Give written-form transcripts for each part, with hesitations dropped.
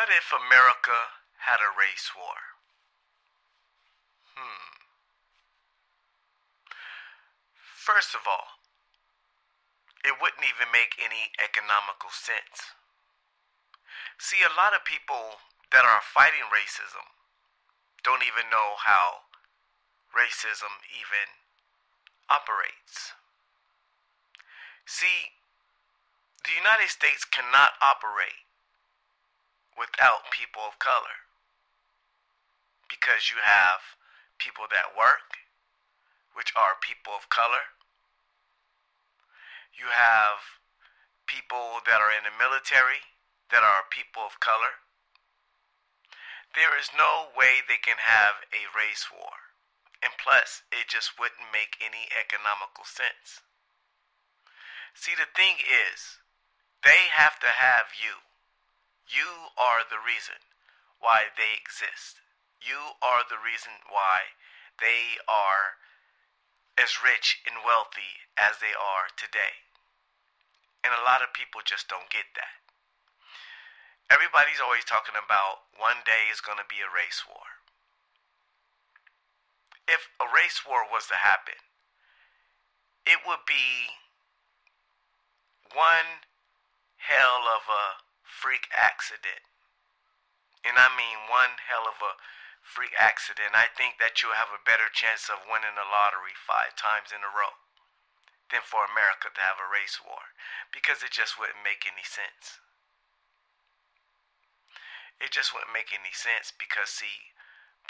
What if America had a race war? Hmm. First of all, it wouldn't even make any economical sense. See, a lot of people that are fighting racism don't even know how racism even operates. See, the United States cannot operate without people of color because you have people that work, which are people of color. You have people that are in the military that are people of color. There is no way they can have a race war. And plus, it just wouldn't make any economical sense. See, the thing is, they have to have you. You are the reason why they exist. You are the reason why they are as rich and wealthy as they are today. And a lot of people just don't get that. Everybody's always talking about one day is going to be a race war. If a race war was to happen, it would be one hell of a freak accident. And I mean one hell of a freak accident. I think that you'll have a better chance of winning the lottery 5 times in a row than for America to have a race war, because it just wouldn't make any sense. It just wouldn't make any sense because, see,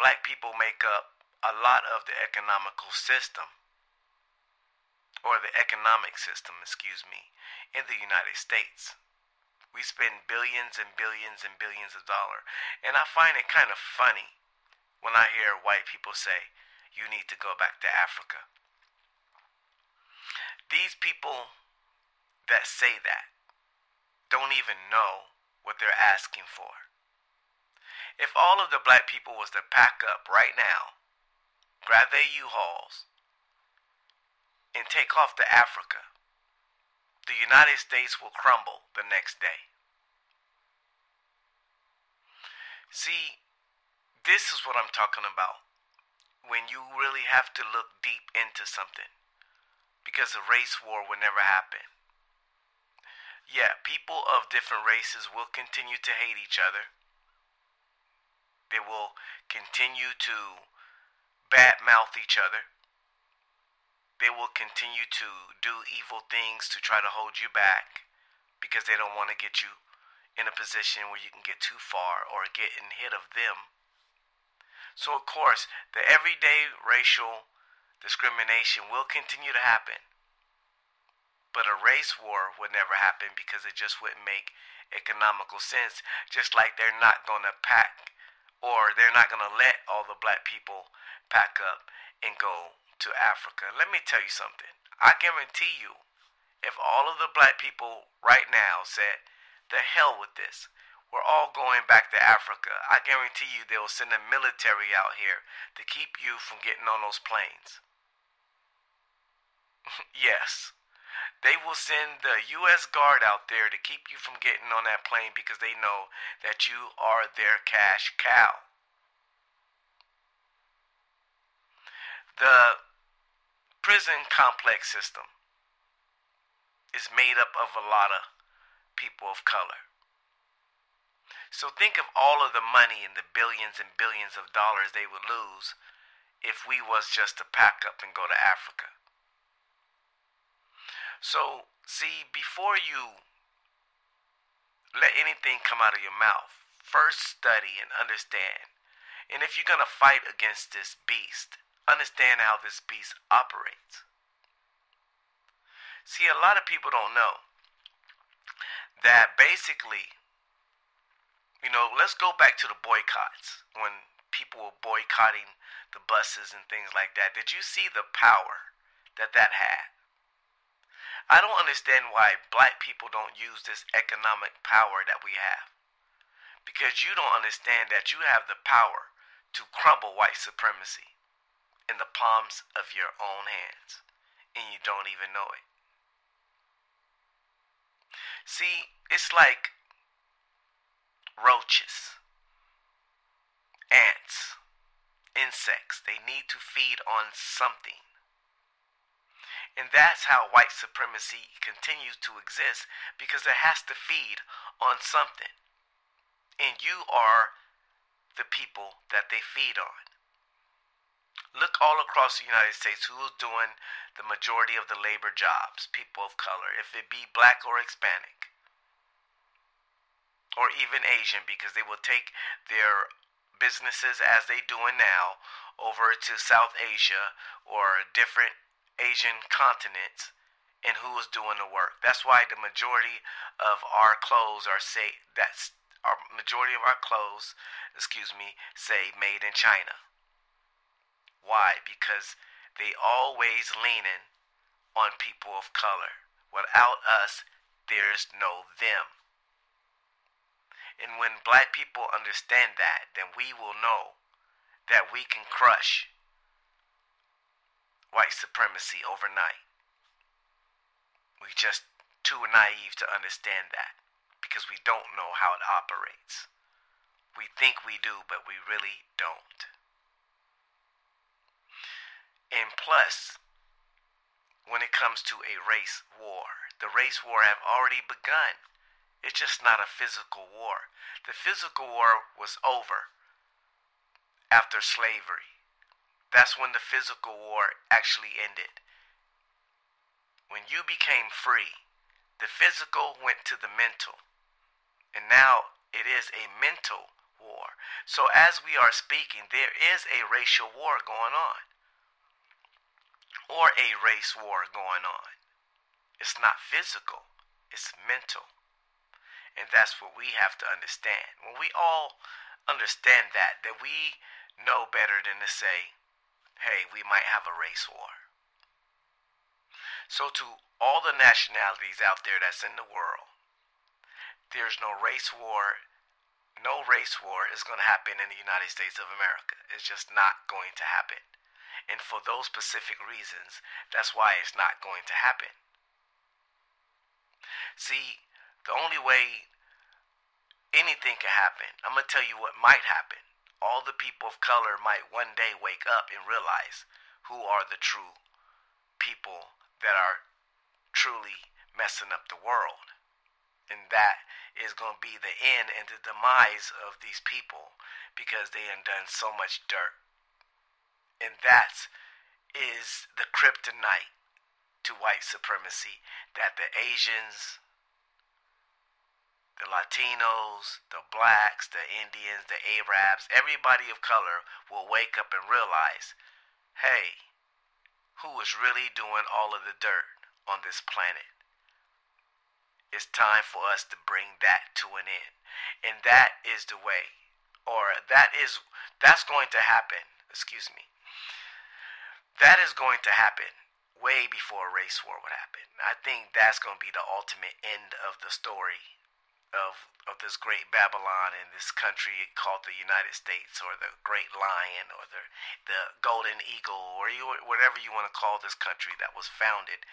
black people make up a lot of the economical system, or the economic system, in the United States. We spend billions and billions and billions of dollars. And I find it kind of funny when I hear white people say, you need to go back to Africa. These people that say that don't even know what they're asking for. If all of the black people was to pack up right now, grab their U-Hauls, and take off to Africa, the United States will crumble the next day. See, this is what I'm talking about when you really have to look deep into something, because a race war will never happen. Yeah, people of different races will continue to hate each other. They will continue to badmouth each other. They will continue to do evil things to try to hold you back because they don't want to get you in a position where you can get too far or get in hit of them. So of course, the everyday racial discrimination will continue to happen. But a race war would never happen because it just wouldn't make economical sense. Just like they're not going to pack, or they're not going to let all the black people pack up and go to Africa. Let me tell you something. I guarantee you, if all of the black people right now said, the hell with this, we're all going back to Africa, I guarantee you they'll send the military out here to keep you from getting on those planes. Yes. They will send the U.S. Guard out there to keep you from getting on that plane because they know that you are their cash cow. The prison complex system is made up of a lot of people of color. So think of all of the money and the billions and billions of dollars they would lose if we was just to pack up and go to Africa. So, see, before you let anything come out of your mouth, first study and understand. And if you're going to fight against this beast, understand how this beast operates. See, a lot of people don't know that basically, let's go back to the boycotts when people were boycotting the buses and things like that. Did you see the power that had? I don't understand why black people don't use this economic power that we have. Because you don't understand that you have the power to crumble white supremacy in the palms of your own hands. And you don't even know it. See, it's like roaches. sex. They need to feed on something. And that's how white supremacy continues to exist, because it has to feed on something. And you are the people that they feed on. Look all across the United States, who is doing the majority of the labor jobs? People of color, if it be black or Hispanic, or even Asian, because they will take their businesses, as they doing now, over to South Asia or different Asian continents, and who is doing the work. That's why the majority of our clothes say made in China. Why? Because they always leaning on people of color. Without us, there's no them. And when black people understand that, then we will know that we can crush white supremacy overnight. We just too naive to understand that, because we don't know how it operates. We think we do, but we really don't. And plus, when it comes to a race war, the race war have already begun. It's just not a physical war. The physical war was over after slavery. That's when the physical war actually ended. When you became free, the physical went to the mental. And now it is a mental war. So as we are speaking, there is a racial war going on, or a race war going on. It's not physical, it's mental. And that's what we have to understand. When we all understand that, then we know better than to say, hey, we might have a race war. So to all the nationalities out there that's in the world, there's no race war. No race war is going to happen in the United States of America. It's just not going to happen. And for those specific reasons, that's why it's not going to happen. See, the only way anything can happen, I'm going to tell you what might happen. All the people of color might one day wake up and realize who are the true people that are truly messing up the world. And that is going to be the end and the demise of these people, because they have done so much dirt. And that is the kryptonite to white supremacy, that the Asians, the Latinos, the blacks, the Indians, the Arabs, everybody of color will wake up and realize, hey, who is really doing all of the dirt on this planet? It's time for us to bring that to an end. And that is the way, or that's going to happen, that is going to happen way before a race war would happen. I think that's going to be the ultimate end of the story of this great Babylon in this country called the United States, or the Great Lion, or the Golden Eagle, or whatever you want to call this country that was founded,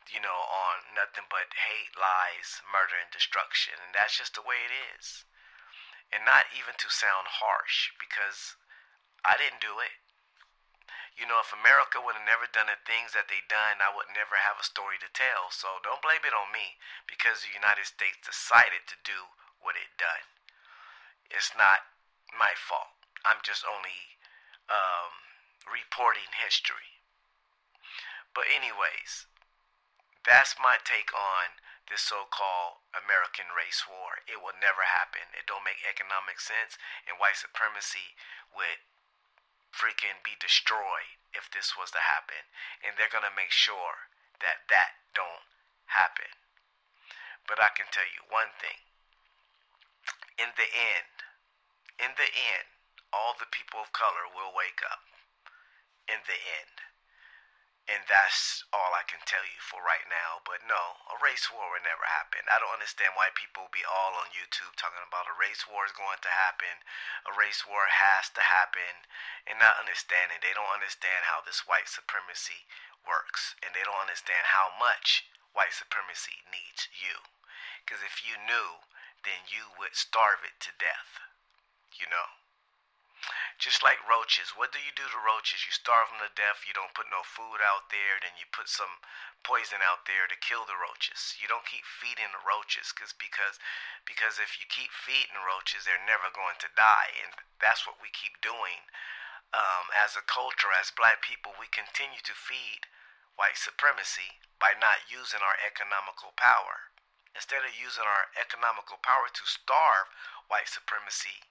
on nothing but hate, lies, murder, and destruction. And that's just the way it is. And not even to sound harsh, because I didn't do it. If America would have never done the things that they done, I would never have a story to tell. So don't blame it on me, because the United States decided to do what it done. It's not my fault. I'm just only reporting history. But anyways, that's my take on this so-called American race war. It will never happen. It don't make economic sense, and white supremacy would freaking be destroyed if this was to happen. And they're going to make sure that don't happen. But I can tell you one thing. In the end, all the people of color will wake up. In the end. And that's all I can tell you for right now. But no, a race war will never happen. I don't understand why people be all on YouTube talking about a race war is going to happen. A race war has to happen. And not understanding. They don't understand how this white supremacy works. And they don't understand how much white supremacy needs you. Because if you knew, then you would starve it to death. Just like roaches. What do you do to roaches? You starve them to death. You don't put no food out there. Then you put some poison out there to kill the roaches. You don't keep feeding the roaches because if you keep feeding roaches, they're never going to die. And that's what we keep doing. As a culture, as black people, we continue to feed white supremacy by not using our economical power. Instead of using our economical power to starve white supremacy,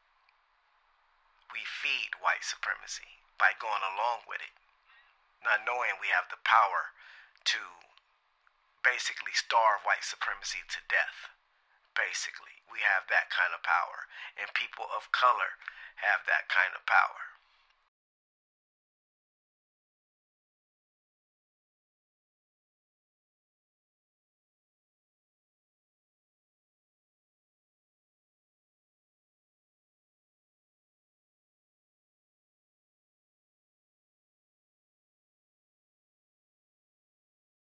we feed white supremacy by going along with it, not knowing we have the power to basically starve white supremacy to death. Basically, we have that kind of power, and people of color have that kind of power.